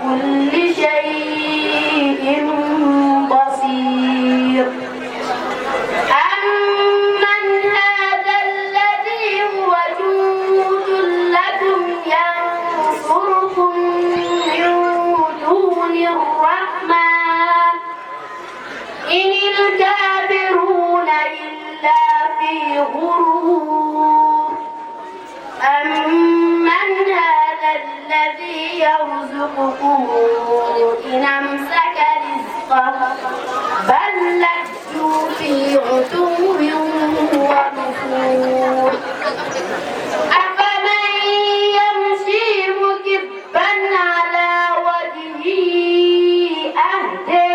بكل شيء بصير أمن هذا الذي هو جند لكم ينصركم من دون الرحمن إن الكافرون إلا في غرور أمن هذا الذي يرزقكم إن أمسك رزقه بل لجوا في عتو ونفور أفمن يمشي مكبا على وجهه أهدى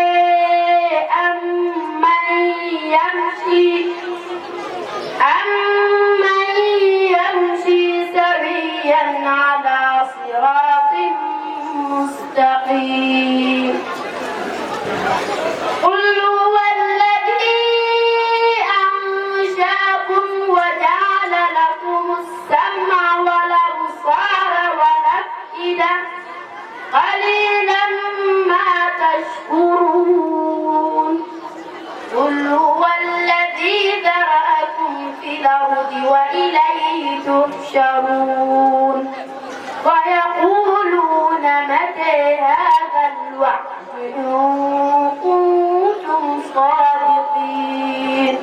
أمن يمشي سويا على صراط مستقيم قل هو الذي أنشأكم وجعل لكم السمع والأبصار والأفئدة قليلا ما تشكرون قل هو الذي ذرأكم في الأرض وإليه تحشرون ويقولون متى هذا الوعد إن كنتم صادقين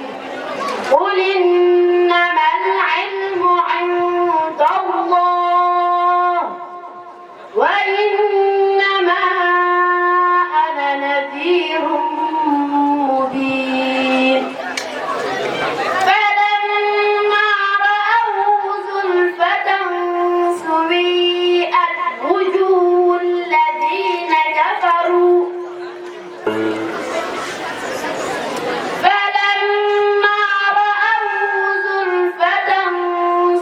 قل إنما العلم عند الله وإنما أنا نذير مبين فلما رأوه زلفة سيئت وجوه الذين كفروا فلما رأوه زلفة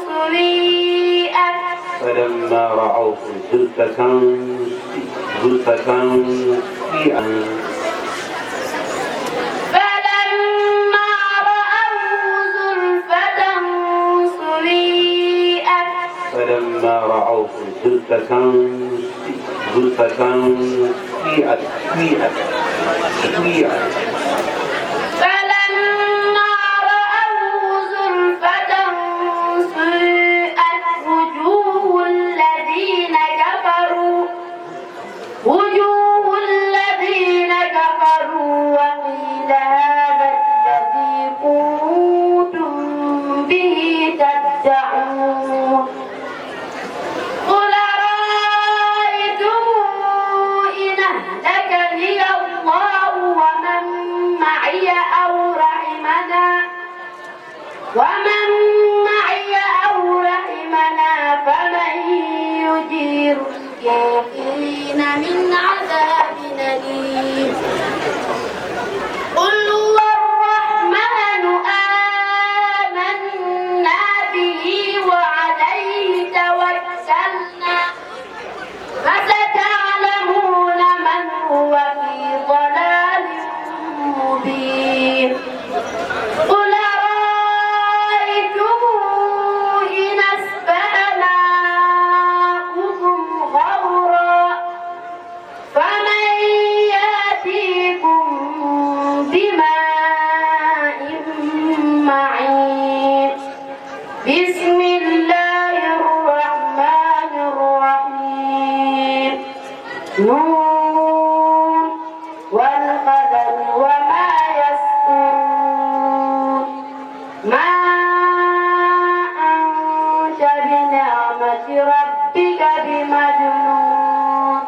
سيئت فلما رأوه زلفة سيئت وجوه الذين كفروا وقيل هذا الذي كنتم به تدعون قل أرأيتم إن أهلكني الله ومن معي أو رحمنا فمن يجير الكافرين من عذاب أليم قل هو الرحمن آمنا به وعليه توكلنا فستعلمون من هو في ضلال مبين قل أرأيتم إن أصبح ماؤكم غورا فمن يأتيكم بماء معين بسم الله الرحمن الرحيم نون والقلم وما يسطرون ما أنت بنعمة ربك بمجنون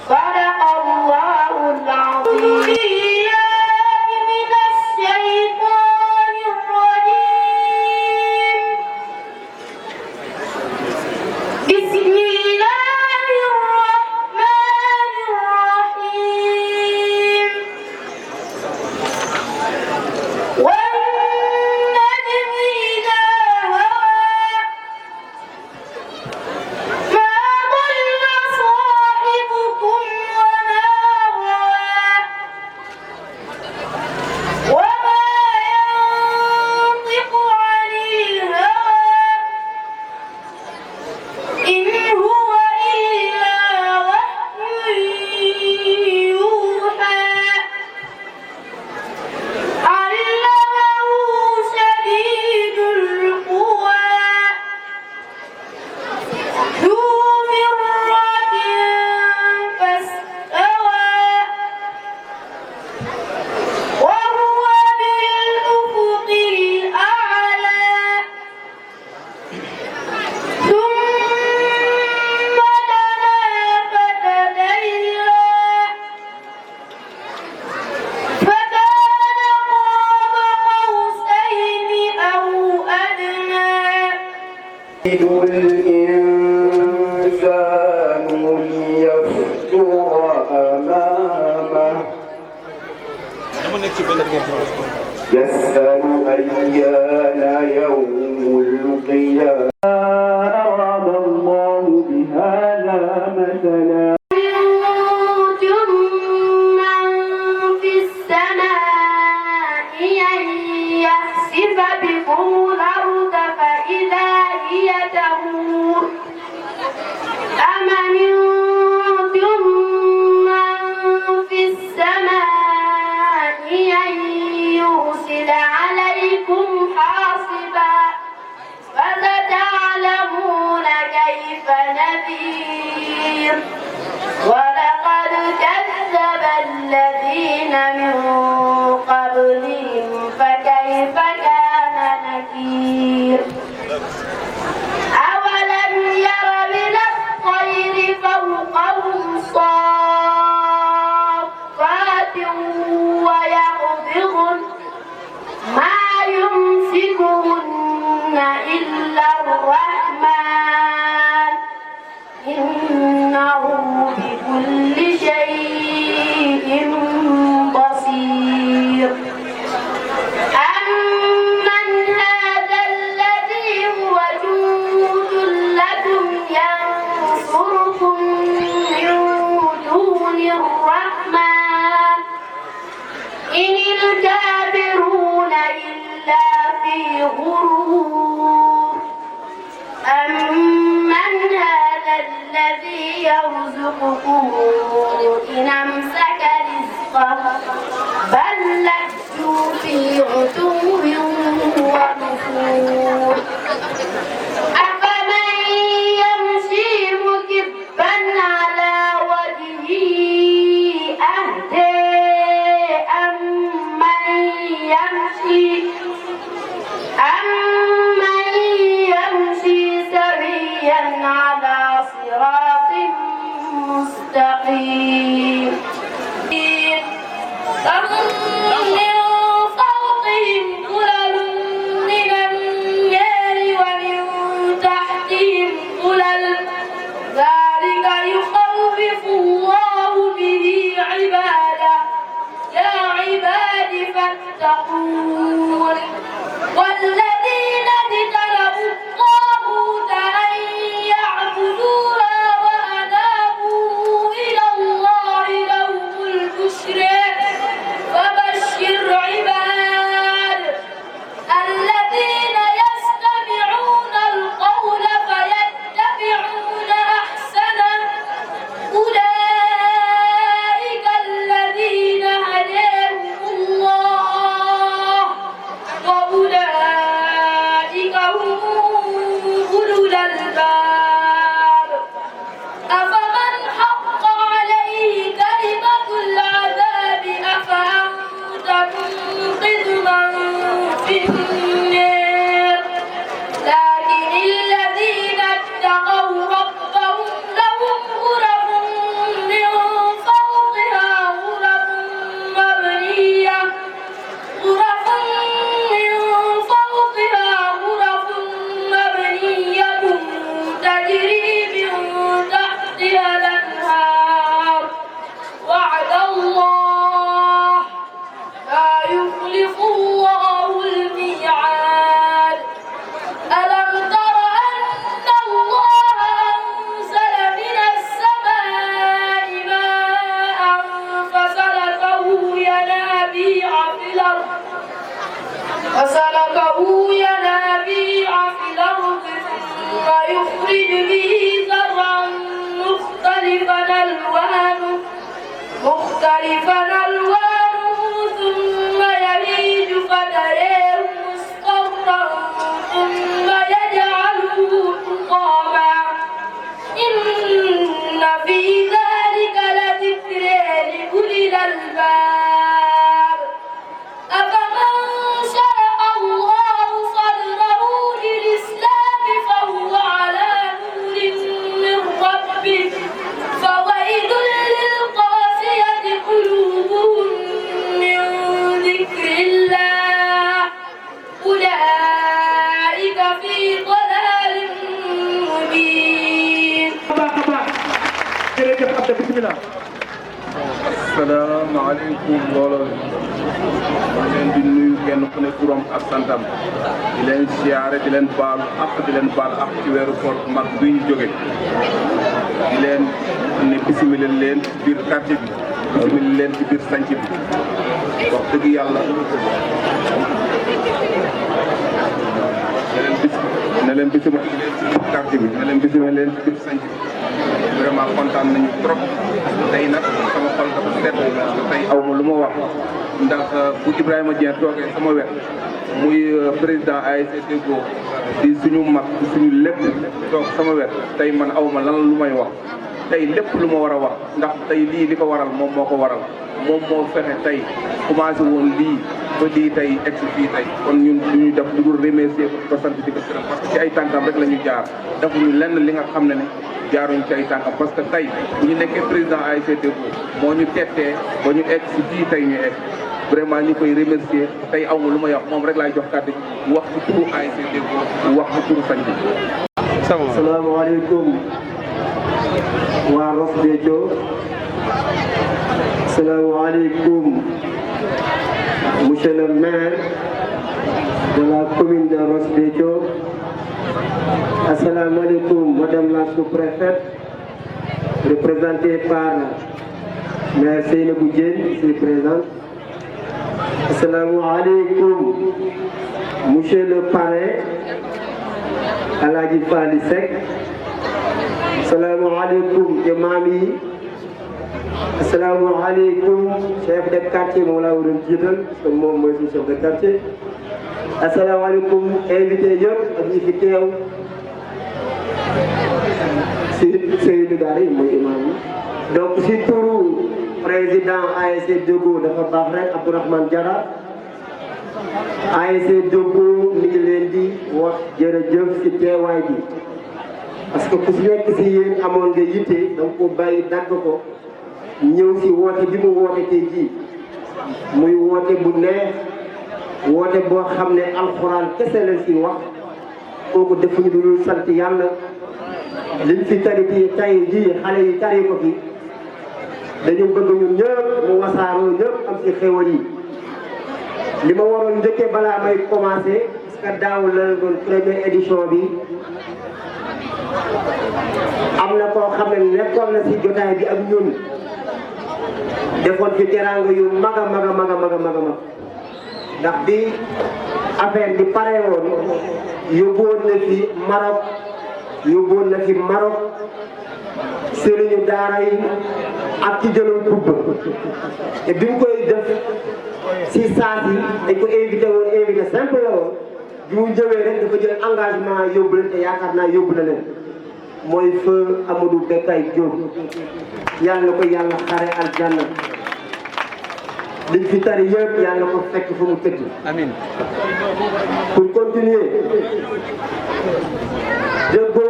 صدق الله العظيم من الشيطان الرجيم بسم الله الرحمن الرحيم الإنسان ليفجر أمامه يسأل أيان يوم القيامة أراد الله بهذا مثلا بكم الأرض فإذا هي تمور أم أمنتم من في السماء أن يرسل عليكم حاصبا فستعلمون كيف نذير ولقد كذب الذين من قبلهم فكيف كان نكير أولم يروا إلى الطير فوقهم صافات ويقبضن ما يمسكهن إلا الرحمن إنه بكل شيء بصير أمن هذا الذي هو جند لكم ينصركم من دون الرحمن إن الكافرون إلا في غرور أمن هذا الذي يرزقكم إن أمسك رزقه بل لجوا في عتو ونفور أفمن يمشي مكبا على وجهه أهدى أمن يمشي سويا على صراط مستقيم لهم من فوقهم ظلل من النار ومن تحتهم ظلل ذلك يخوف الله به عباده يا عباد فاتقون والذين اجتنبوا الطاغوت أن يعبدوها وأنابوا إلى الله لهم البشرى فبشر عباد الذين يستمعون القول فيتبعون أحسنه أولئك الذين هداهم الله وأولئك هم أولو الألباب أفمن حق عليه كلمة العذاب أفأنت تنقذ من في النار لكن الذين اتقوا ربهم لهم غرف من فوقها غرف مبنية تجري من تحتها الأنهار وعد الله لا يخلف الله الميعاد ألم تر أن الله أنزل من السماء ماء فسلكه ينابيع في الأرض ثم يخرج به زرعا مختلفا ألوانه ثم يهيج فتراه مصفرا ثم يجعله حطاما إن في ذلك لذكرى لأولي الألباب أفمن شرح الله صدره للإسلام فهو على نور من ربه فويل للقاسية قلوبهم bismillah. Asalaamaaleykum mbooloo mi leen di nuyu kenn ku ne turam ak santam di leen siyaare di leen baalu ak ci weeru koor mag bi ñu jóge di leen ne bisimila leen ci biir quartier bi bisimila leen ci biir sanc bi wax dëgg yàlla ne leen bisimila leen ci biir quartier bi ne leen bisimila leen ci biir sanc bi vraiment kontaan nañu trop tey nag sama xol dafa sedd parce que tey aw ma lu ma wax ndax bu Ibrahima Dieng toogee sama wet muy président ASC Deggo di suñu mag di suñu lépp toog sama wet tey man aw ma lan lu may wax tey lépp lu ma war a wax ndax tey lii li ko waral moom moo ko waral moom moo fexe tey commencé woon lii ba lii tey egsi fii tey kon ñun lu ñuy def lu dul remercier ko sant di ko gërëm parce que ci ay tànkam rek la ñu jaar defuñu lenn li nga xam ne ne jaaruñ ci ay tànkam parce que tey bu ñu nekkee président ASC Deggo moo ñu tettee ba ñu egg si fii tey ñu egg vraiment ñu koy remercier tey aw ma lu may wax moom rek laay jox kàddu mu wax ci turu ASC Deggo mu wax ci turu sañ bi. asalaamaaleykum waa Ross Béthio asalaamaaleykum monsieur le maire de la commune de Ross Béthio. Assalamualaikum madame la sous-préfète représentée par Maire Seynabou Diène ici présente. Assalamualaikum monsieur le parrain Aladji Fally Seck. Assalamualaikum imam yi. Assalamualaikum chef de quartier moom laa waroon jiital parce que moom mooy suñu chef de quartier. Assalamualaikum invité yëpp ak ñi fi teew. Seydou Gari mooy imam yi donc si turu président ASC Deggo dafa baax rek Abdourahmane Diarra ASC Deggo mi ngi leen di wax jërëjëf si teewaay bi parce que ku si nekk si yéen amoon nga yitte donc ko bàyyi dagg ko ñëw si woote bi mu woote tey jii muy woote bu neex woote boo xam ne alxuraan kese la si wax kooku defuñu dul sant yàlla liñ fi tari tay jii xale yi tari ko fi dañu bëgg ñun ñëpp mu wasaaroo ñëpp am ci xéwal yi li ma waroon njëkkee balaa may commencé parce que daaw la doon première édition bi am na koo xam ne nekkoon na si jotaay bi ak ñun defoon fi teraanga yu mag a mag a mag a mag a mag a mag ndax bi affaire bi pare woon yóbbuwoon na fi Maroc yóbbuwoon na fi Maroc sëriñu daara yi ak ci jëloon kubba te bi mu koy def si saa si dañ ko invité woon invité simple la woon bi mu jëwee rek dafa jël engagement yóbbu leen te yaakaar naa yóbbu na leen mooy feu Amadou Bekay Diop yàlla na ko yàlla xare aljanna liñ fi tari yëpp yàlla na ko fekk fu mu tëdd amiin pour continuer Deggo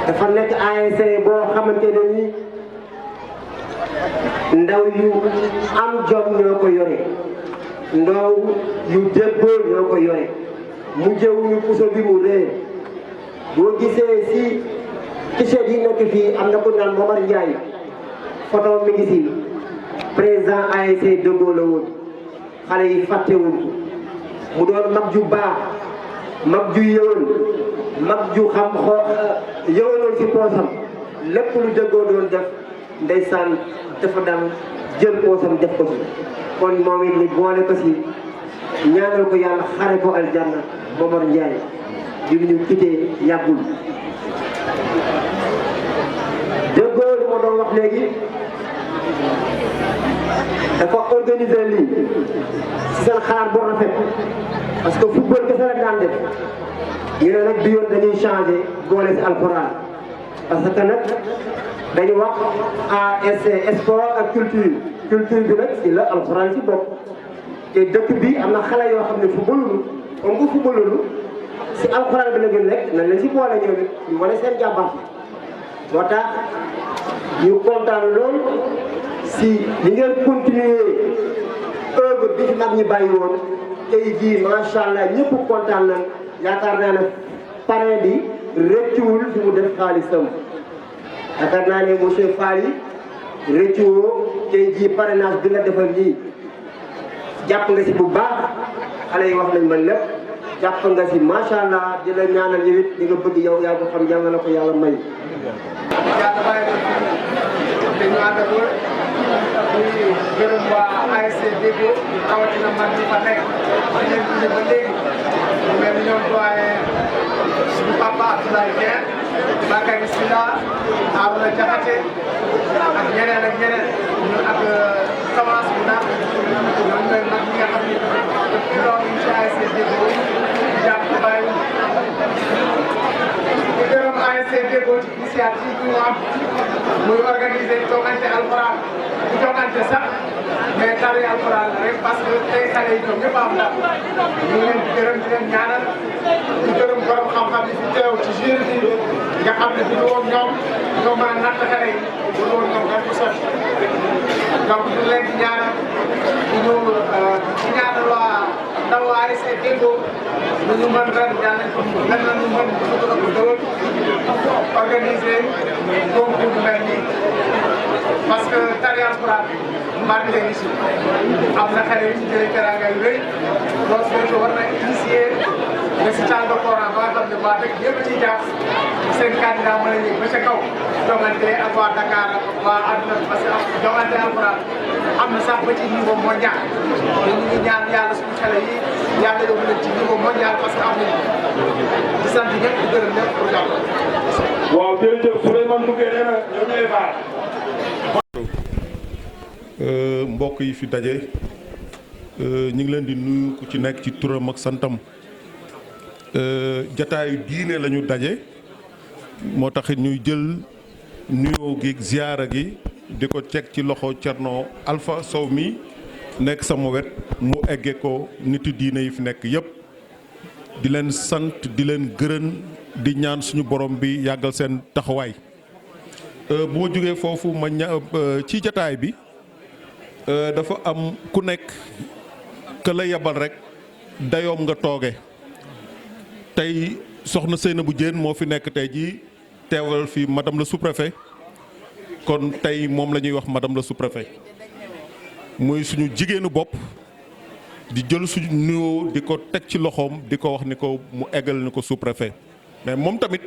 dafa nekk ASC boo xamante ne ni ndaw yu am jom ñoo ko yore ndaw yu déggoo ñoo ko yore mu jëwuñu puso bi mu réer boo gisee si t-shirt yi nekk fii am na ko naan Momar Ndiaye photo mi ngi si président ASC Deggo la woon xale yi fàttewul mu doon mag ju baax mag ju yëwoon mag ju xam yëwanoon si poosam lépp lu Deggo doon def ndeysaan dafa daan jël poosam def ko si kon moom it ni boole ko si ñaanal ko yàlla xare ko aljanna Momar Ndiaye di ñu quitté yàggul Deggo lu ma doon wax léegi dafa organiser lii si seen xalaat bu rafet parce que football kese la daan def ñu ne nag bi yoon dañuy changé boole si alxuraan parce que nag dañu wax ASC sport ak culture bi nag si la alxuraan si bopp te dëkk bi am na xale yoo xam ne footballulu comme que footballulu si alxuraan bi la gën rek nañ leen si boole ñëw nit ñu wane seen jàmbaar moo tax ñu kontaan lool si li ngeen continuer œuvre bi fi mag ñi bàyyi woon tey jii macha allah ñëpp kontaan nañ yaakaar naa ne parrain bi rëccuwul fi mu def xaalisam yaakaar naa ne monsieur Fall yi rëccuwoo tey jii parrainage bi nga defal lii jàpp nga si bu baax xale yi wax nañ ma lépp jàpp nga si macha allah di la ñaanal yow it li nga bëgg yow yaa ko xam yàlla na ko yàlla may. yàlla bàyyi ko te ñu àndaloon di gërëm waa ASC Deggo rawatina man mi fa nekk di leen tuddee ba léegi mu mel ni ñoom doyen suñu papa Abdoulaye Dieng Bakary Sylla Arouna Diakhaté ak ñeneen ak ñeneen ñun ak semence bu naan ñoom ñooy mag ñi nga xam ni loolu ci ASC Deggo jàpp bàyyi di gërëm ASC Deggo ci initiative bi mu am muy organiser joŋante alxuraan bu joŋante sax mais tari alxuraan la rek parce que tey xale yi ñoom ñëpp am ndam ñu ngi leen di gërëm di leen ñaanal di gërëm borom xam-xam yi fi teew ci jury bi nga xam ne bu ñu woon ñoom ñoo mën a natt xale yi bu ñu woon ñoom dañ ko sotti donc ñu leen di ñaanal di ñu di ñaanal waa ndaw ASC Deggo lu ñu mën ren yàlla nañ ko mën nañu mën ko dëwal organiser concours bu mel nii parce que tari alxuraan mbaar mi ngi si am na xale yu ci jëlee teraanga yu rëy loolu soo war na initier récital de Coran ba nga xam ne waa dëkk yëpp ciy jàpp seen candidat mën a yëg ba ca kaw jongante ak waa Dakar ak waa àdduna parce que jongante alxuraan am na sax ba ci niveau mondial te ñu ngi ñaan yàlla suñu xale yi yàlla yóbbu leen ci niveau mondial parce que am nañu di sant ñëpp di gërëm ñëpp pour jàpp. waaw jërëjëf Souleymane Ndougé nee na ñoo ñooy baar. mbokk yi fi daje ñu ngi leen di nuyu ku ci nekk ci turam ak santam jataayu diine la ñu daje moo taxit ñuy jël nuyoo gi ziyaara gi di ko teg ci loxo Thierno Alpha Sow mi nekk sama wet mu egge ko nitu diine yi fi nekk yépp di leen sant di leen gërëm di ñaan suñu borom bi yàggal seen taxawaay bu ma jógee foofu ma ci jataay bi dafa am ku nekk ka la yebal rek dayoom nga tooge tey soxna Seynabou Diène moo fi nekk tey jii teewal fi madame le sous-préfet kon tey moom la ñuy wax madame le sous-préfet muy suñu jigéenu bopp di jël suñu nuyoo di ko teg ci loxoom di ko wax ni ko mu eggal ni ko sous-préfet mais moom tamit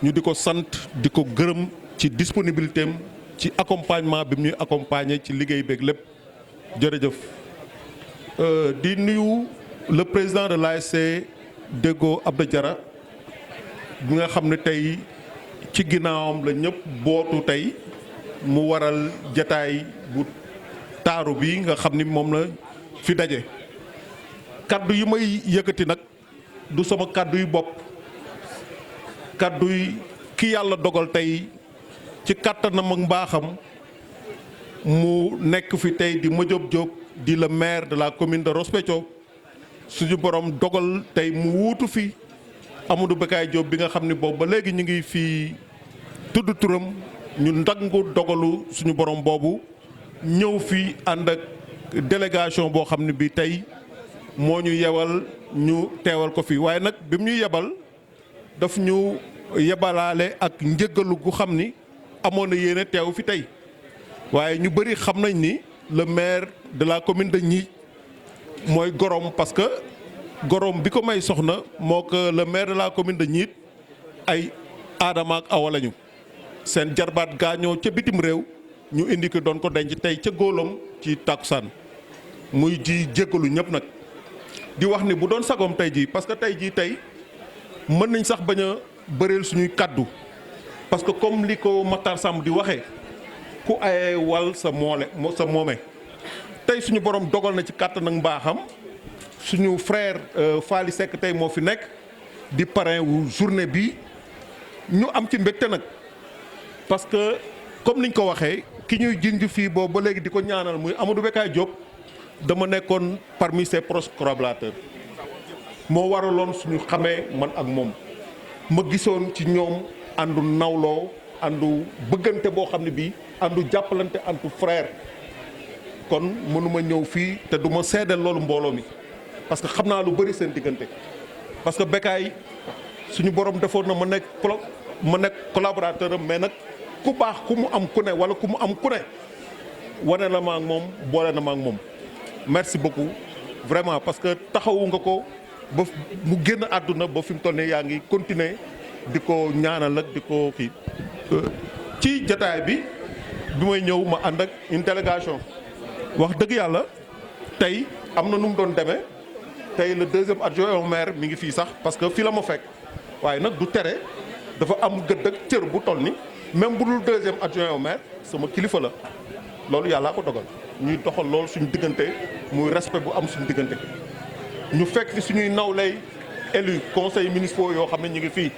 ñu di ko sant di ko gërëm ci disponibilité am ci accompagnement bi mu ñuy accompagner ci liggéey beeg lépp jërëjëf di nuyu le président de l'ASC Deggo Abdou Diarra bi nga xam ne tey ci ginnaawam la ñëpp bootu tey mu waral jataay bu taaru bi nga xam ni moom la fi daje kaddu yi may yëkkati nag du sama kaddu yu bopp kaddu yi ki yàlla dogal tey ci kàttanam ak mbaaxam mu nekk fi tey di Madiop Diop di le maire de la commune de Ross Béthio suñu borom dogal tey mu wuutu fi Amadou Bekay Diop bi nga xam ne boobu ba léegi ñu ngi fi tudd turam ñu ndangu dogalu suñu borom boobu ñëw fi ànd ak délégation boo xam ne bi tey moo ñu yebal ñu teewal ko fi waaye nag bi mu ñu yebal daf ñu yebalaale ak njëggalu gu xam ni amoon na yéene teew fi tey waaye ñu bëri xam nañ ni le maire de la commune de Gniye mooy gorom parce que gorom bi ko may soxna moo ko le maire de la commune de Gniye ay Adama ak Awa lañu seen jarbaat gaañoo ca bitim réew ñu indi ko doon ko denc tey ca góolam ci takkusaan muy ji jéggalu ñëpp nag di wax ni bu doon sagoom tey jii parce que tey jii tey mën nañ sax bañ a bëreel suñuy kaddu parce que comme li ko Matar Samb di waxee ku ayee wal sa moome tey suñu borom dogal na ci kàttan ak mbaaxam suñu frère Faly Seck tey moo fi nekk di parrain wu journée bi ñu am ci mbégte nag parce que comme niñ ko waxee ki ñuy jinj fii boobu ba léegi di ko ñaanal muy Amadou Bekay Diop dama nekkoon parmi ses proches collaborateurs moo waraloon suñu xamee man ak moom ma gisoon ci ñoom àndu nawloo àndu bëggante boo xam ne bii àndu jàppalante àndu frère kon mënuma ñëw fii te du ma seedeel loolu mbooloo mi parce que xam naa lu bëri seen diggante parce que Bekay suñu borom defoon na ma nekk collaborateur am mais nag ku baax ku mu am ku ne wala ku mu am ku ne wane na ma ak moom boole na ma ak moom merci beaucoup vraiment parce que taxawu nga ko ba mu génn àdduna ba fi mu toll nii yaa ngi continuer di ko ñaanal ak di ko kii ci jotaay bi may ñëw ma ànd ak une délégation wax dëgg yàlla tey am na nu mu doon demee tey le deuxième adjoint au maire mi ngi fii sax parce que fii la ma fekk waaye nag du tere dafa am gëdd ak cër bu toll ni même bu dul deuxième adjoint au maire sama kilifa la loolu yàllaa ko dogal ñuy doxal loolu suñu diggante muy respect bu am suñu diggante ñu fekk fi suñuy nawlay élu conseil municipaux yoo xam ne ñu ngi fii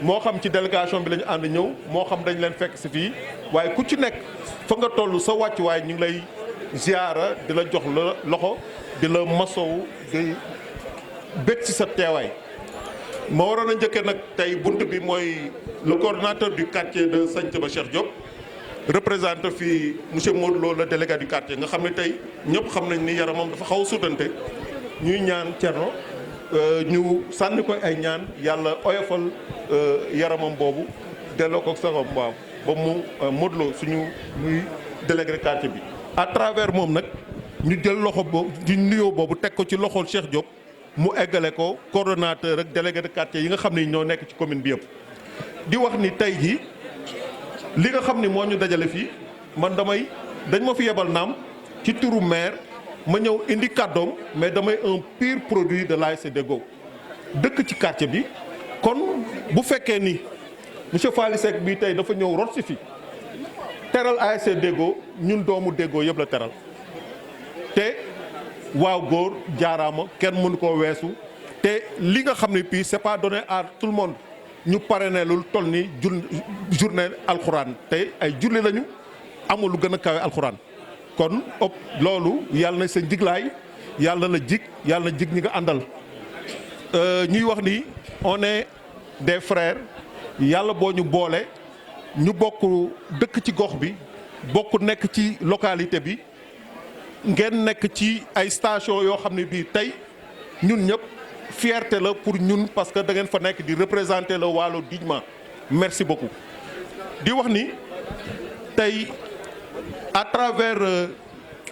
moo xam ci délégation bi la ñu ànd ñëw moo xam dañ leen fekk si fii waaye ku ci nekk fa nga toll sa wàccuwaay ñu ngi lay ziara di la jox la loxo di la masow di bég ci sa teewaay ma waroon a njëkkee nag tey bunt bi mooy le coordonnateur du quartier de Santhiaba Cheikh Diop représente fii monsieur Modou Lo le délégué du quartier nga xam ne tey ñëpp xam nañ ni yaramam dafa xaw a sutante ñuy ñaan Thierno ñu sànni ko ay ñaan yàlla oyofal yaramam boobu delloo ko saxam waaw ba mu Modou Lo suñu muy délégué quartier bi. à travers moom nag ñu jël loxo boobu di nuyoo boobu teg ko ci loxol Cheikh Diop mu eggale ko coordonnateur ak délégué de quartier yi nga xam ne ñoo nekk ci commune bi yëpp. di wax ni tey jii li nga xam ni moo ñu dajale fii man dañ ma fi yebal naam ci turu maire. ma ñëw indi kàddoom mais damay un pur produit de l'ASC Deggo dëkk ci quartier bi kon bu fekkee ni monsieur Faly Seck bii tey dafa ñëw rot si fi teral ASC Deggo ñun doomu Deggo yëpp la teral te waaw góor jaaraama kenn mënu koo weesu te li nga xam ne puis c'est pas donné à tout le monde ñu parrainé lu toll ni journée alxuraan te ay julli lañu amul lu gën a kawe alxuraan. kon loolu yàlla na sa njiglaay yàlla na jig yàlla na jig ñi nga àndal ñuy wax ni on est des frères yàlla boo ñu boole ñu bokk dëkk ci gox bi bokk nekk ci localité bi ngeen nekk ci ay station yoo xam ne bii tey ñun ñëpp fierté la pour ñun parce que da ngeen fa nekk di représenter le Waalo dignement merci beaucoup di wax ni tey à travers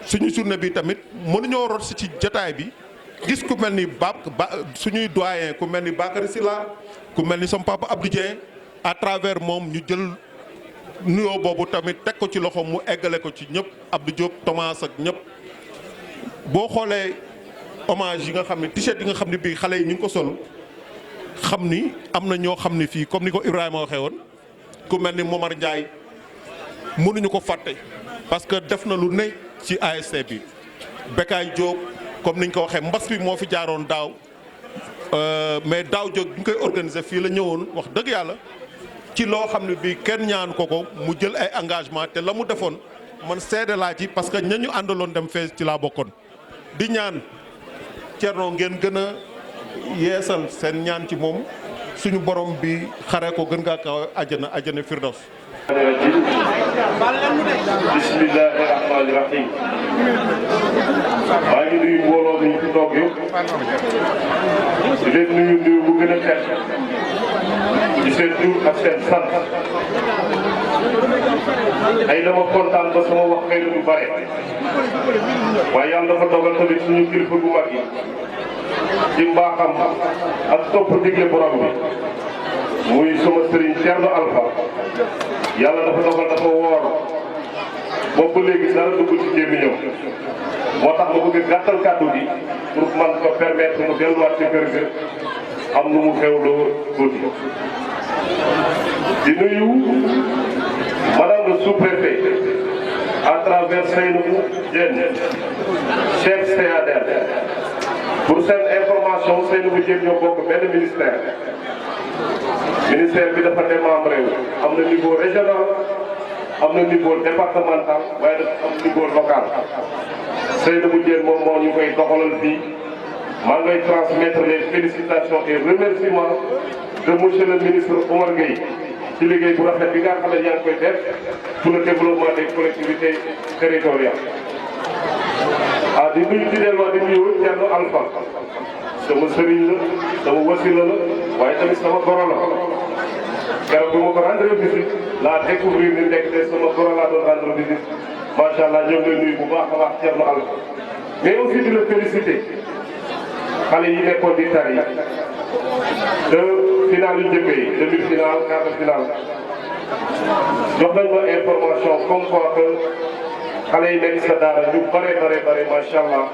suñu journée bi tamit mënuñoo rot si ci jotaay bi gis ku mel ni suñuy doyen ku mel ni Bakary Sylla ku mel ni sama papa Abdou Dieng à travers moom ñu jël nuyoo boobu tamit teg ko ci loxo mu eggale ko ci ñëpp Abdou Diop Thomas ak ñëpp boo xoolee hommage yi nga xam ne t-shirt yi nga xam ne bii xale yi ñu ngi ko sol xam ni am na ñoo xam ne fii comme ni ko Ibrahima waxee woon ku mel ni Momar Ndiaye mënuñu ko fàtte parce que def na lu ne ci ASC bi Bekaay Diop comme niñ ko waxee mbas bi moo fi jaaroon daaw mais daaw jóg bi ñu koy organiser fii la ñëwoon wax dëgg yàlla ci loo xam ne bii kenn ñaan ko mu jël ay engagement te la mu defoon man seede laa ci parce que ña ñu àndaloon dem fee ci laa bokkoon di ñaan Thierno ngeen gën a yeesal seen ñaan ci moom suñu borom bi xare ko gën ngaa kaw àjjana firdaws bismillahi rahmaani rahim maa ngi nuyu mbooloo mi fi toog yëpp di leen nuyu bu gën a tedd ci seen tur ak seen sant ay dama kontaan ba sama wax xëy na du bare waaye yàlla dafa dogal tamit suñu kilifa bu mag yi ci mbaaxam ak topp digle borom bi muy sama sëriñ Thierno Alpha yàlla dafa dogal dafa woor boobu léegi dara dugg ci gémmiñam moo tax ma bëgg gàttal kàddu gi pour man ko permettre mu delluwaat ci kër ga am nu mu xewloo tuuti di nuyu madame le sous-préfet à travers Seynabou Diène chef CADR pour cette information Seynabou Diène ñoo bokk benn ministère bi dafa démembré wu am na niveau régional am na niveau départemental waaye dafa am niveau local Seynabou Diène moom moo ñu koy doxalal fii maa ngi lay transmettre les félicitations et remerciements de monsieur le ministre Omar Gueye ci liggéey bu rafet bi nga xam ne yaa ngi koy def pour le développement des collectivités territoriales. di nuyu di delluwaat di nuyu Thierno Alpha sama sëriñ la sama wasila la waaye tamit sama goro la keroog bi ma ko rendre visite laa découvrir ni nekk te sama goro laa doon rendre visite macha allah ñoo ngi lay nuyu bu baax a baax Thierno Alpha mais aussi di la féliciter xale yi nekkoon di tari de finale yu njëkk yi demi-finale quart de finale jox nañ ma information comme quoi que xale yi nekk sa daara ñu bare macha allah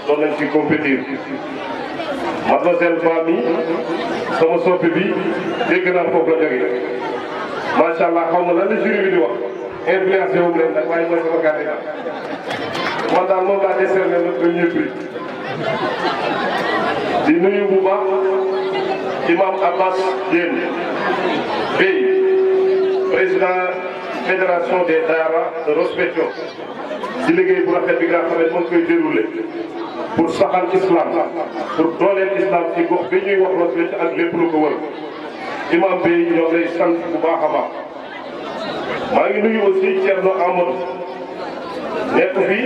doon nañ ci compétir. Mademoiselle Bami sama soppi bi dégg naa foofu la jógee macha allah xaw ma lan la jury bi di wax influencé wu leen nag waaye mooy sama candidat man daal moom laa décerné le premier prix di nuyu bu baax imam Abbas Diène Bey président fédération des daara de Ross Béthio ci liggéey bu rafet bi nga xam ne moom koy déroulé pour saxal islam pour dooleel islam ci gox bi ñuy wax Ross Béthio ak lépp lu ko wër imam bi ñoo lay sant bu baax a baax maa ngi nuyu aussi Thierno Amadou nekk fii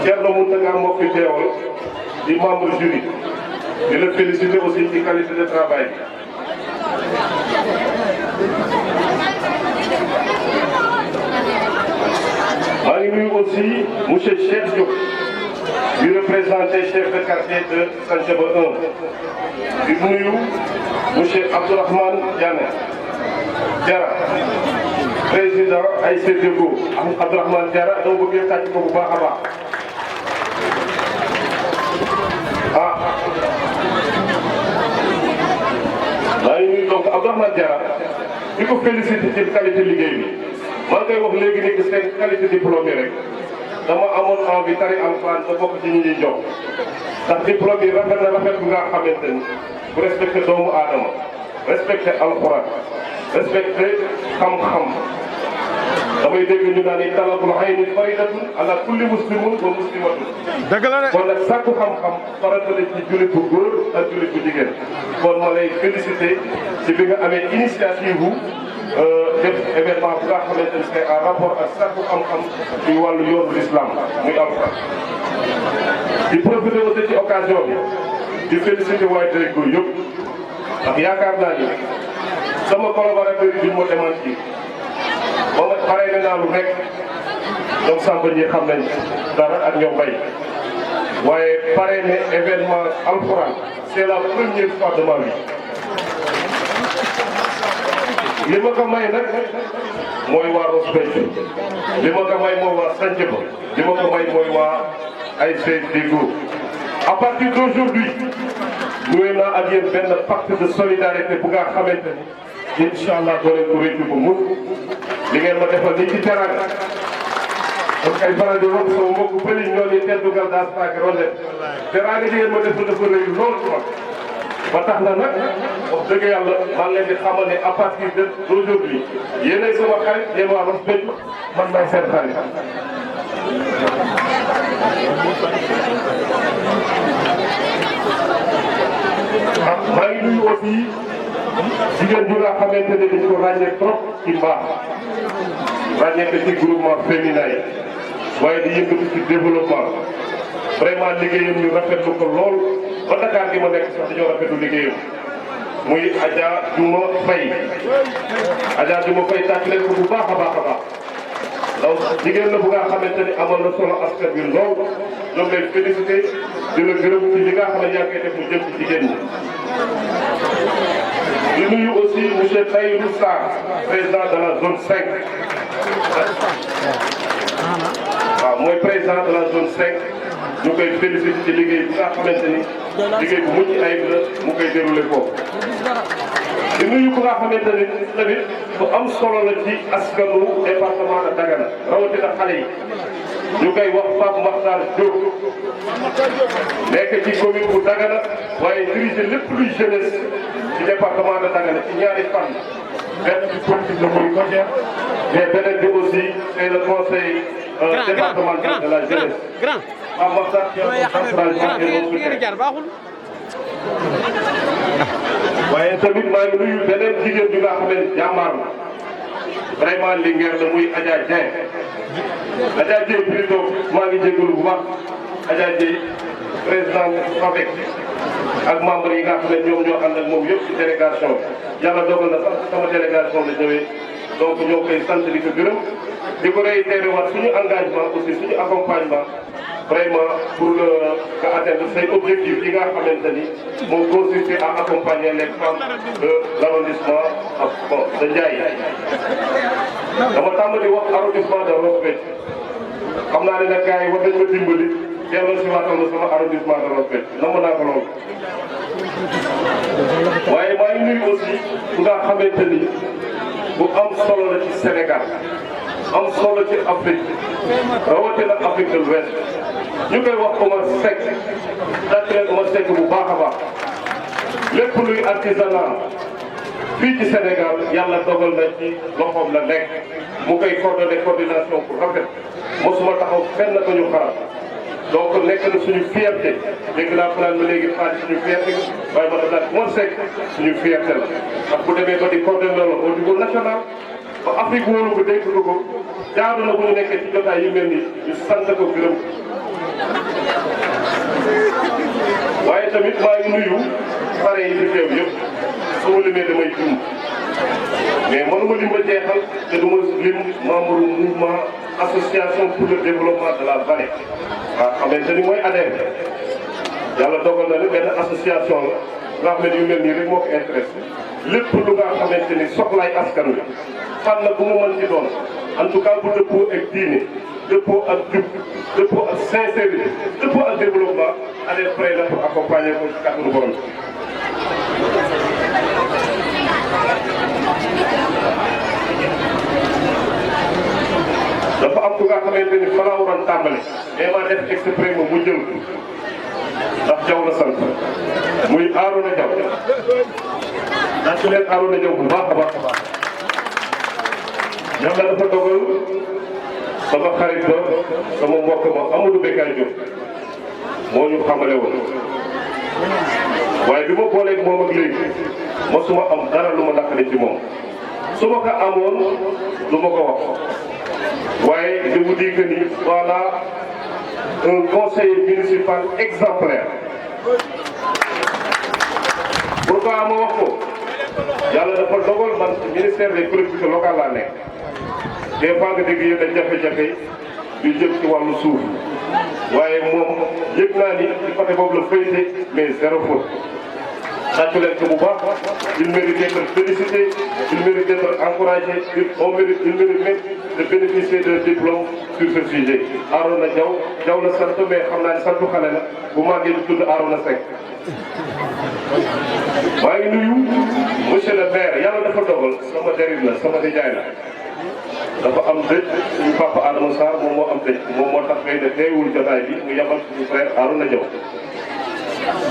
Thierno Mountaga moo fi teewal di membre jury di la féliciter aussi ci qualité de travail maa ngi nuyu aussi monsieur Cheikh Diop di représenté chef de quartier de Santhiaba 1 di nuyu monsieur Abdourahmane Diané Diarra président AICDEGO Abdourahmane Diarra dama bëgg ngeen tàcc ko bu baax a baax maa ngi nuyu donc Abdourahmane Diarra di ko félicité ci qualité liggéey bi maa ngi koy wax léegi ni que seen qualité diplômé rek dama amoon envie tari alxuraan ba bokk ci ñi ñuy jox ndax diplôme yi rafet na rafet bu nga xamante ni bu respecté doomu aadama respecté alxuraan respecté xam-xam damay dégg ñu naan ni talabul ilmi faridatun ala kulli muslimin wa muslimatin. dëgg la de kon nag sàkku xam-xam farata la ci jullit bu góor ak jullit bu jigéen kon ma lay félicité ci bi nga amee initiative bu def événement bu nga xamante ni c'est en rapport ak sàkku xam-xam ci wàllu yoonu l'islam muy alxuraan. di profité aussi ci occasion bi di félicité waaye directeur yëpp ndax yaakaar naa ni sama collaborateur yi duñ ma démentir ba nga pare na naa lu rek ñoom Samba ñi xam nañ dara ak ñoom bay waaye pare ne événement alxuraan c'est la première fois de ma vie li ma ko may nag mooy waa Ross Béthio li ma ko may mooy waa Santhiaba li ma ko may mooy waa AICDEGO à partir d'aujourd'hui nuyu naa ak yéen benn pacte de solidarité bu nga xamante ni incha allah doo leen ko réccu ko mukk li ngeen ma defal nii ci teranga donc ay faral di wax sama mbokku bëri ñoo ni teel dugal daal saak ronde teranga li ngeen ma defal dafa rëy lool ci man ba tax na nag wax dëgg yàlla maa ngi leen di xamal ne à partir d'aujourd'hui yéenay sama xarit yéen waa Ross Béthio man maay seen xarit maa ngi nuyu aussi jigéen bi nga xamante ne dañu ko ràññee trop ci mbaax ràññee ko ci groupement féminin yi waaye di yëngatu ci développement vraiment liggéeyam ñu rafetlu ko lool ba Dakar gi ma nekk sax dañoo rafetlu liggéeyam muy Adja Duma Faye Adja Duma Faye tàcc leen ko bu baax a baax a baax donc jigéen la bu nga xamante ni amal na solo askan bi lool ñoom lay félicité di la gërëm ci li nga xam ne yaa ngi koy def mu jëm ci jigéen ñi. di nuyu aussi monsieur Taïrou Sarr président de la zone 5 waaw mooy président de la zone 5 ñu koy félicité ci liggéey bi nga xamante ni liggéey bu mucc ayib la mu koy déroulé foofu. di nuyu ku nga xamante ni tamit bu am solo la ci askanu département de Dagana rawatina xale yi ñu koy wax Pape Makhtar Diop nekk ci commune bu Dagana waaye diriger lépp luy jeunesse ci département de Dagana ci ñaari fànn benn ci politique la muy côté mais beneen bi aussi c'est le conseil départemental de la jeunesse Pape Makhtar waaye tamit maa ngi nuyu beneen jigéen bi nga xam ne jàmbaar la vraiment Linguère la muy Adja Dieng Adja Dieng plutôt maa ngi jégalu bu baax Adja Dieng président FAVEC ak membre yi nga xam ne ñoom ñoo ànd ak moom yëpp ci délégation bi yàlla dogal na sax sama délégation la ñëwee donc ñoo koy sant di ko gërëm di ko réitéré waat suñu engagement aussi suñu accompagnement vraiment pour nga atteindre say objectifs yi nga xamante ni moo consisté à accompagner les femmes de l'arrondissement de Ndiaye. dama tàmbali wax arrondissement de Ross Béthio xam naa ne nag gars yi war nañ ma dimbali delloo si waatal ma sama arrondissement de Ross Béthio namm naa ko lool. waaye maa ngi nuyu aussi bu nga xamante ni bu am solo la ci Sénégal am solo ci Afrique rawatina Afrique de l'Ouest ñu koy wax Omar Seck dàcc Omar Seck bu baax a baax lépp luy artisanat fii ci Sénégal yàlla dogal na ci loxoom la nekk mu koy coordination pour rafet mosuma taxaw fenn ko ñu xaar donc nekk na suñu fierté dégg naa fanaan ma léegi xaar suñu fierté waaye ma daal Omar Seck suñu fierté la ndax bu demee ba di coordonner au niveau national ba Afrique wóolu ko dégg ko jaadu na bu ñu nekkee ci jotaay yu mel nii ñu sant ko gërëm waaye tamit maa ngi nuyu pare yi fi teew yëpp su ma limee damay juum mais mënuma lim ba jeexal te du ma lim membre mouvement association pour le développement de la vallée waaw xamante ni mooy ADER yàlla dogal na ne benn association la nga xam ne yu mel nii rek moo ko intéressé lépp lu nga xamante ni soxlaay askan wi fànn bu mu mën ci doon en tout cas bu dëppoo ak diine dëppoo ak jub dëppoo ak sincérité dëppoo ak développement ADER prêt la pour accompagner ko ci kàttanu borom dafa am ku nga xamante ni fa laa waroon tàmbali mais maa def exprès mu jël ndax Jaw la sant muy Arouna Jaw ndax su leen Arouna Jaw bu baax a baax a baax yàlla dafa dogal sama xarit ba sama mbokk ma Amadou Bekkaay Diop moo ñu xamale woon waaye bi ma booleeg moom ak léegi mosuma am dara lu ma naqari ci moom su ma ko amoon du ma ko wax waaye je vous dis que ni voilà un conseiller municipal exemplaire. Pourquoi ma wax ko yàlla dafa dogal man ministère des collectivités locales laa nekk des fois nga dégg yéen a jafe-jafe yu jëm ci wàllu suuf waaye moom yëg naa ni ci côté boobu la fayte mais zéro faute. tàccu leen ko bu baax il mérite d'être félicité il mérite d'être encouragé il mérite même de bénéficier d'un diplôme sur ce sujet. Arouna Diaw la sant mais xam naa ne santu xale la bu màggee di tudd Arouna Seck. maa ngi nuyu monsieur le maire yàlla dafa dogal sama dérive la sama nijaay la dafa am dëj suñu papa Adama Sarr moom moo am dëj moom moo tax xëy na teewul jotaay bi mu yabal suñu frère Arouna Diaw.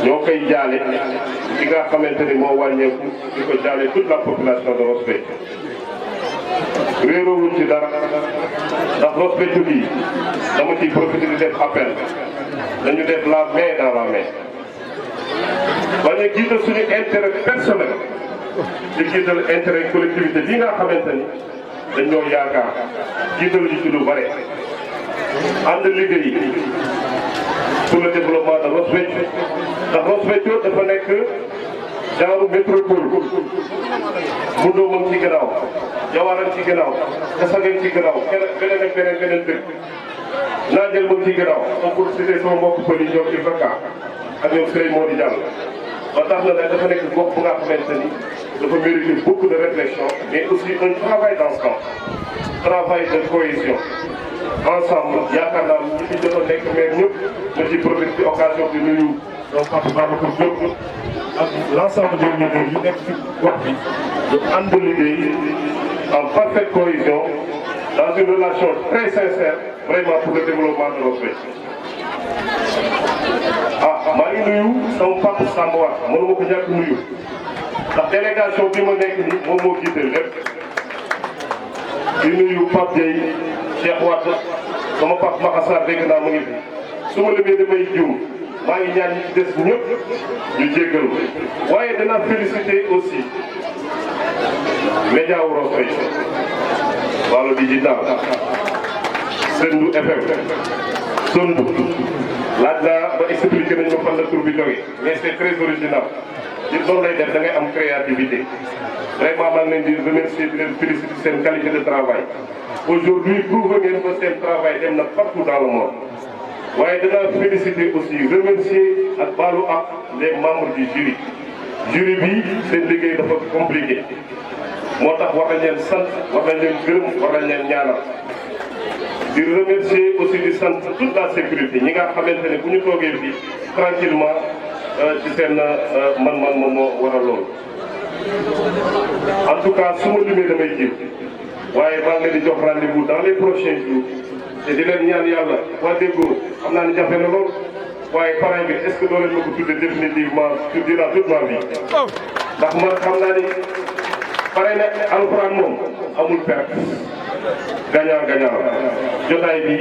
ñoo koy jaale ki nga xamante ni moo wàññeeku di ko jaale toute la population de Ross Béthio réeroowuñ ci dara ndax Ross Béthio bii dama ciy profité di def appel dañu def la main dans la main bañ a jiital suñu intérêt personnel di jiital intérêt collectivité bi nga xamante ni dañ ñoo yaakaar jiital ñu ci lu bare ànd liggéey pour le développement de Ross Béthio ndax Ross Béthio dafa nekk genre métropole Moundoo mu ngi ci gannaaw Jawara ci gannaaw Kasaga ci gannaaw beneen ak beneen dëkk Naajal mu ngi ci gannaaw donc pour citer sama mbokk pël yi ñoom ci Bakar ak ñoom Sëriñ Modou Diallo ba tax na dafa nekk gox bu nga xamante ni dafa mériter beaucoup de réflexion mais aussi un travail d'ensemble travail de cohésion ensemble yaakaar naa ñi fi jot a nekk maire ñëpp ma ci profité ci occasion bi nuyu donc Papa Babacar Diop ak l'ensemble des leaders yu nekk ci gox bi ñu ànd liggéey en parfaite cohésion dans une relation très sincère vraiment pour le développement de Ross Béthio. maa ngi nuyu sama papa Samba War mënuma ko ñàkk nuyu ndax délégation bi ma nekk nii moom moo jiite lépp di nuyu Pape Dieye Cheikh Wade sama papa Makassar dégg naa mu ngi fi su ma limee damay jiw maa ngi ñaan ñi ci des ñëpp ñu jéggal waaye danaa féliciter aussi média wu Ross Béthio wàllu digital Sendou FM Sondu laaj naa ba expliqué nañ ma fan la tur bi jógee mais c'est très original nit noonu lay def da ngay am créativité vraiment maa ngi leen di remercier di leen féliciter seen qualité de travail aujourd'hui prouvé ngeen ko seen travail dem na partout dans le monde waaye danaa féliciter aussi remercier ak baalu ak les membres du jury bi seen liggéey dafa compliqué moo tax war nañ leen sant war nañ leen gërëm war nañ leen ñaanal di remercier aussi di sant toute la sécurité ñi nga xamante ne bu ñu toogee fii tranquillement ci seen man-man moom moo war a loolu en tout cas su ma limee damay jiw waaye maa ngi leen di jox rendez-vous dans les prochains jours te di leen ñaan yàlla waa déggoo xam naa ne jafe na lool waaye parrain bi est-ce que doo leen ma ko tudde définitivement durant toute ma vie ndax man xam naa ni parrain ne alxuraan moom amul perte gagnant gagnant jotaay bi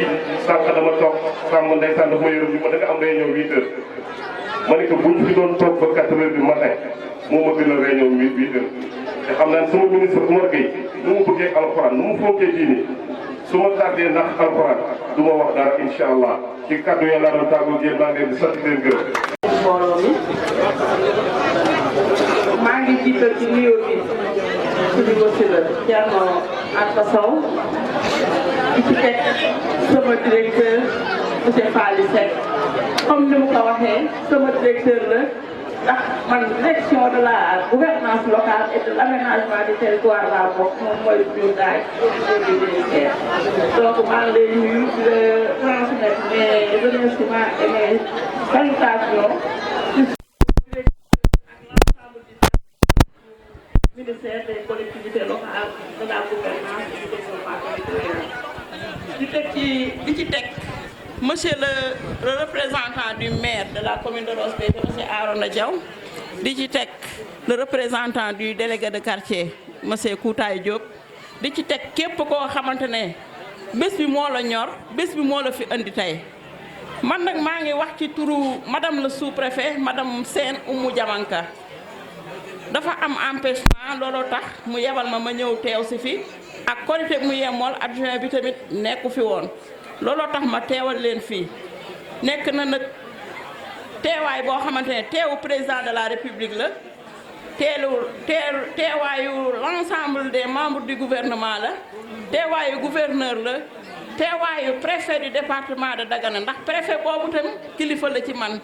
sànq dama toog sàmm ndeysaan daf ma yërëm bi ma da nga am réunion 8 heures ma ne ko buñ fi doon toog ba 4 heures du matin moo ma gën a réunion 8 heures te xam naa ne sama ministre Oumar Gueye nu mu bëggee alxuraan nu mu foogee diine su ma tardé ndax alxuraan du ma wax dara incha allah ci kàddu yàlla doon tàggoo génn maa ngi leen di sant leen gërëm. mbooloo mi maa ngi jiital ci nuyoo bi suñu wasila Thierno Alpha Sow di ci teg sama directeur monsieur Faly Seck comme ni mu ko waxee sama directeur la ndax man direction de la gouvernance locale et de l'aménagement du territoire laa bokk moom mooy jur daay donc maa ngi lay nuyu di la transmettre mes remerciements et mes salutations ministère des collectivités locales de la gouvernance et du développement territorial di ci teg monsieur le représentant du maire de la commune de Ross Béthio monsieur Arona Diaw di ci teg le représentant du délégué de quartier monsieur Koutaay Diop di ci teg képp koo xamante ne bés bi moo la ñor bés bi moo la fi indi tey man nag maa ngi wax ci turu madame le sous-préfet madame Sène Oumou Diamanka dafa am empêchement looloo tax mu yebal ma ñëw teew si fi ak korité mu yemool adjoint bi tamit nekku fi woon looloo tax ma teewal leen fii nekk na nag teewaay boo xamante ne teewu président de la république la teewaayu l'ensemble des membres du gouvernement la teewaayu gouverneur la teewaayu préfet du département de Dagana ndax préfet boobu tam kilifa la ci man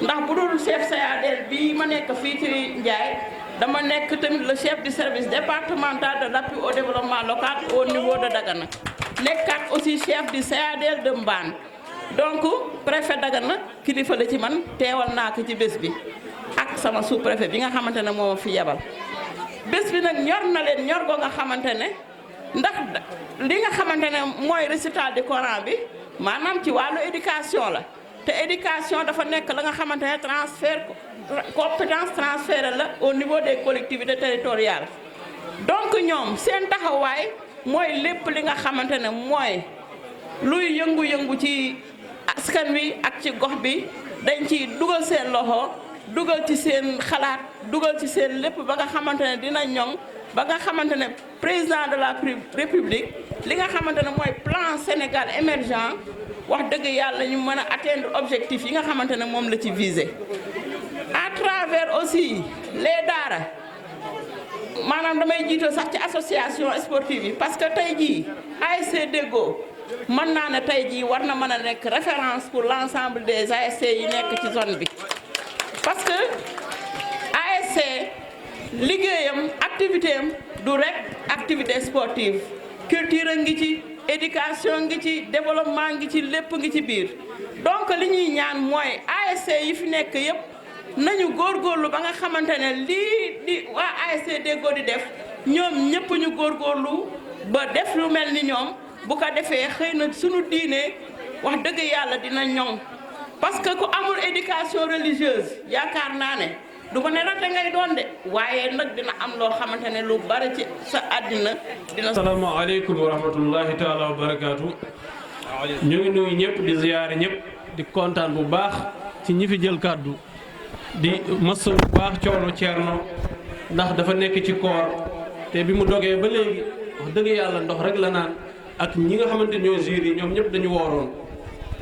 ndax bu dul chef CADL bii ma nekk fii ci Ndiaye dama nekk tamit le chef du service départemental de l'appui au développement local au niveau de Dagana nekkaat aussi chef du CADL de Mbane donc préfet Dagana kilifa la ci man teewal naa ko ci bés bi ak sama sous-préfet bi nga xamante ne moo fi yebal bés bi nag ñor na leen ñor go nga xamante ne ndax li nga xamante ne mooy récital du Coran bi maanaam ci wàllu éducation la te éducation dafa nekk la nga xamante ne transfert compétence transférée la au niveau des collectivités territoriales donc ñoom seen taxawaay mooy lépp li nga xamante ne mooy luy yëngu-yëngu ci askan wi ak ci gox bi dañ ci dugal seen loxo dugal ci seen xalaat dugal ci seen lépp ba nga xamante ne dina ñoŋ ba nga xamante ne président de la république li nga xamante ne mooy plan Sénégal émergent wax dëgg yàlla ñu mën a atteindre objectif yi nga xamante ne moom la ci visé à travers aussi les daara maanaam damay jiital sax ci association sportive yi parce que tey jii ASC Deggo mën naa ne tey jii war na mën a nekk référence pour l'ensemble des ASC yi nekk ci zone bi parce que ASC liggéeyam activité am du rek activité sportive culture ngi ci éducation ngi ci développement ngi ci lépp ngi ci biir donc li ñuy ñaan mooy ASC yi fi nekk yépp nañu góorgóorlu ba nga xamante ne lii di waa ASC Deggo di def ñoom ñëpp ñu góorgóorlu ba def lu mel ni ñoom bu ko defee xëy na suñu diine wax dëgg yàlla dina ñoŋ parce que ku amul éducation religieuse yaakaar naa ne du ma ne rek da ngay doon de waaye nag dina am loo xamante ne lu bari ci sa àddina dina. asalaamaaleykum wa rahmatullahi taala wa barakaatu. ñu ngi nuyu ñëpp di ziyaare ñëpp di kontaan bu baax ci ñi fi jël kàddu di masawu bu baax coono Thierno ndax dafa nekk ci koor te bi mu dogee ba léegi wax dëgg yàlla ndox rek la naan ak ñi nga xamante ñoo jury ñoom ñëpp dañu wooroon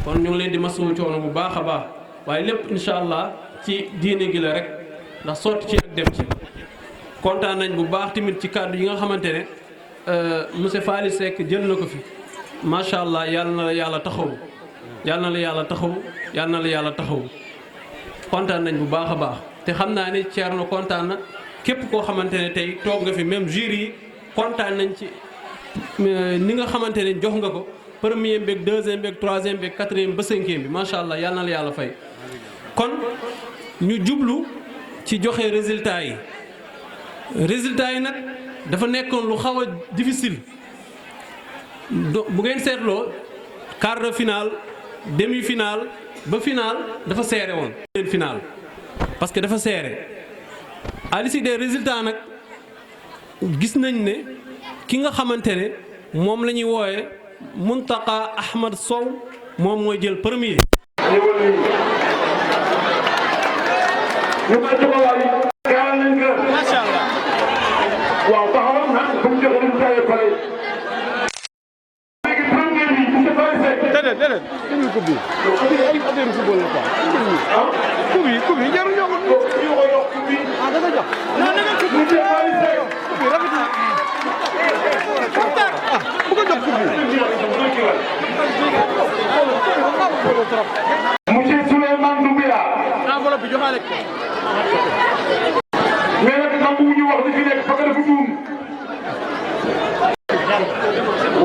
kon ñu ngi leen di masawu coono bu baax a baax waaye lépp incha allah ci diine gi la rek ndax sotti ci ak dem ci kontaan nañ bu baax tamit ci kàddu yi nga xamante ne monsieur Faly Seck jël na ko fi macha allah yàlla na la yàlla taxaw yàlla na la yàlla taxaw yàlla na la yàlla taxaw kontaan nañ bu baax a baax te xam naa ne Thierno kontaan na képp koo xamante ne tey toog nga fi même jury yi kontaan nañ ci ni nga xamante ne jox nga ko premier beeg deuxième beeg troisième beeg quatrième ba cinquième bi macha allah yàlla na la yàlla fay. kon ñu jublu ci joxe résultat yi nag dafa nekkoon lu xaw a difficile bu ngeen seetloo quart de finale demi finale ba finale dafa serré woon. finale parce que dafa serré à l'issue des résultats nag gis nañ ne ki nga xamante ne moom la ñuy wooye Muntaqa Ahmad Sow moom mooy jël premier. macha allah. waaw taxawal na bu ñu joxe résultat yi pare. léegi premier bi monsieur Faly Seck. déedéet indil coupe bi. ay affaire football la quoi. ah coupe yi jarul ñoo ko. ñu ko yokk coupe bi. ah da nga jox. non da nga coupe bi. monsieur Faly Seck. coupe bi rafet na. ah bu ko jox coupe bi. monsieur Souleymane Doumbia. enveloppe bi joxaale ko. mais nag nangu wu ñu wax li fi nekk parce que dafa juum.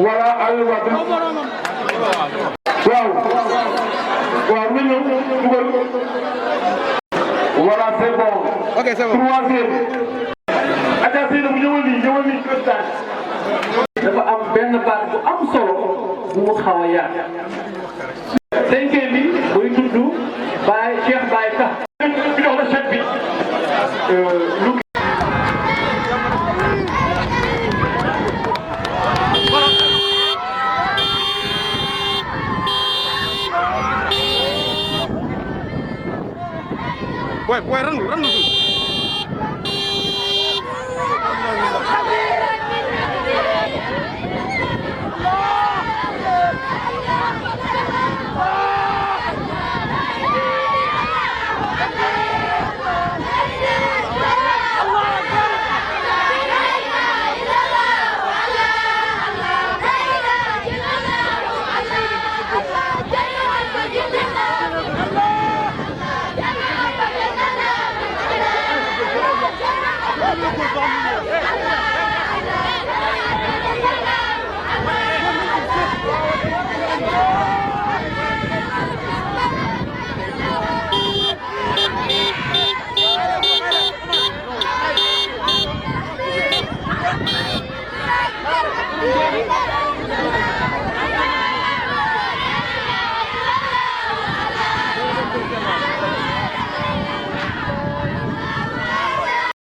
voilà Aliou Wade. waaw na ñëw dugal. voilà c'est bon. ok c'est bon. troisième. Adja Seyna bu ñëwal nii président. dafa am benn baat bu am solo bu mu xaw a yàq. cinquième bi muy tudd Baye Cheikh Baye Ka. bi jox la chèque bi. lu. booy randu